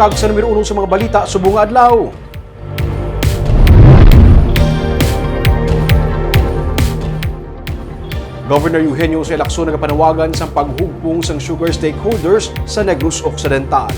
kag sa numero 1 sa mga balita subong nga adlaw. Governor Eugenio C. Lacson nagapanawagan sa paghugpong sang sugar stakeholders sa Negros Occidental.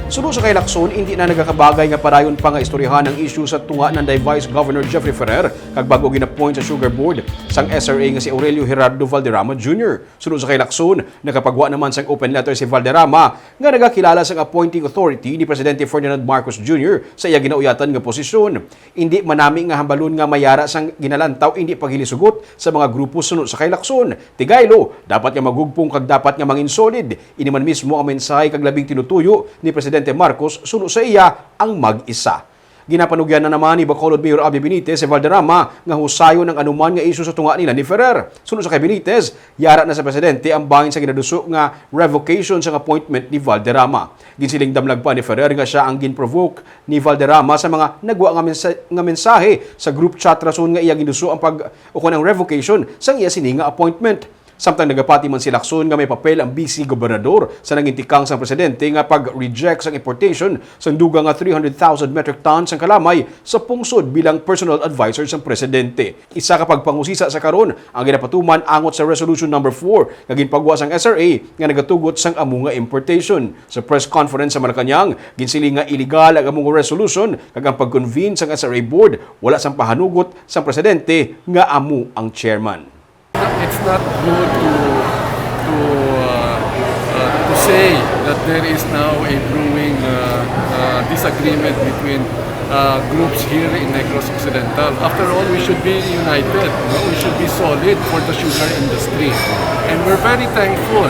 Sunod sa kay Lacson, hindi na nagakabagay nga parayon pa nga istoryahan ang issue sa tunga ng Vice Governor Jeffrey Ferrer kag bago ginapoint sa Sugar Board sang SRA nga si Aurelio Gerardo Valderrama Jr. Sunod sa kay Lacson, nakapagwa naman sang open letter si Valderrama nga nagakilala sang appointing authority ni Presidente Ferdinand Marcos Jr. sa iya ginauyatan nga posisyon. Hindi manami nga hambalon nga mayara sang ginalantaw hindi paghilisugot sa mga grupo sunod sa kay Lacson. Tigaylo, dapat nga magugpong kag dapat nga mangin solid. Ini man mismo ang mensahe kag labing tinutuyo ni Presidente Marcos sunod sa iya ang mag-isa. Ginapanugyan na naman ni Bacolod Mayor Abby Benitez si Valderrama nga husayo ng anuman nga isyu sa tunga nila ni Ferrer. Sunod sa kay Benitez, yara na sa presidente ang bangin sa ginaduso nga revocation sa appointment ni Valderrama. Ginsiling damlag pa ni Ferrer nga siya ang ginprovoke ni Valderrama sa mga nagwa nga mensahe sa group chat rason nga iya ginuso ang pag-ukon ng revocation sang iya sini nga appointment. Samtang nagapati man si Lacson nga may papel ang BC Gobernador sa nangintikang sang presidente nga pag-reject sang importation sang dugang nga 300,000 metric tons sang kalamay sa pungsod bilang personal advisor sang presidente. Isa ka pagpangusisa sa karon ang ginapatuman angot sa Resolution number 4 nga ginpagwa sang SRA nga nagatugot sang amo nga importation. Sa press conference sa Malacañang, ginsiling nga illegal ang amo nga resolution kag ang pag-convene sang SRA board wala sang pahanugot sang presidente nga amo ang chairman. It's not good to say that there is now a brewing disagreement between groups here in Negros Occidental. After all, we should be united. We should be solid for the sugar industry, and we're very thankful.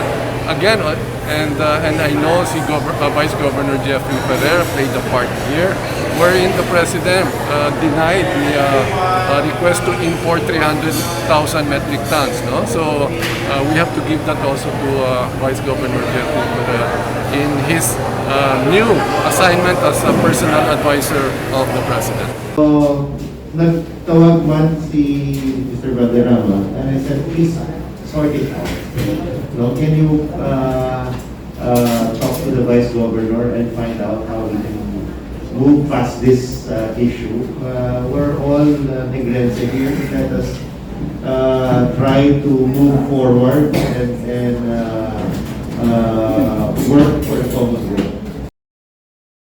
Again, and I know si Vice Governor Jeffrey Ferrer played a part here, wherein the President denied the request to import 300,000 metric tons. No? So we have to give that also to Vice Governor Jeffrey Ferrer in his new assignment as a personal advisor of the President. Nagtawag man si Mr. Valderrama and I said, please sort it out. No, can you talk to the Vice Governor and find out how we can move past this issue? We're all neglected here. Let us try to move forward and work for the common good.